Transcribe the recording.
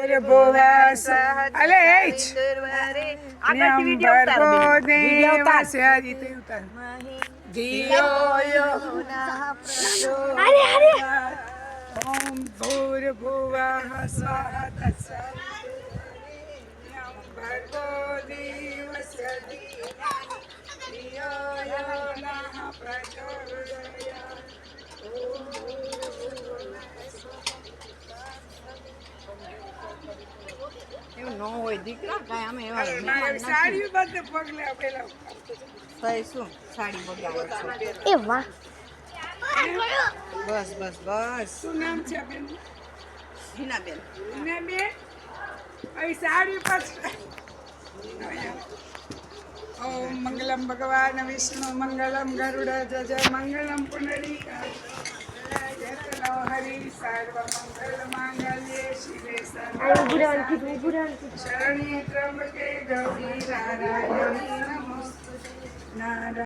ભુવસ અલે એચ આગળથી વિડિયો ઉતાર ઓમ ભૂર્ભુવઃ સ્વઃ તત્સવિતુર્વરેણ્યં ભર્ગો દેવસ્ય ધીમહિ ધિયો યો નઃ પ્રચોદયાત્. એવું ન હોય દીકરા કાંઈ અમે એવા મારે મહેમાન સાડી બધે પગલે પેલા થઈ શું સાડી બગાડો છો એ વાહ બસ બસ બસ શું નામ છે બેન? હિનાબેન ને બેન અહીં સાડી પર ઓમ મંગલમ ભગવાન વિષ્ણુ મંગલમ ગરુડ જજ મંગલમ પુંડરીકાક્ષ હરિ સર્વ મંગલ માંગલ્યે શિવે શરણ્યે ત્રંબકે ગૌરી નારાયણી નમોસ્તુતે. નારાયણ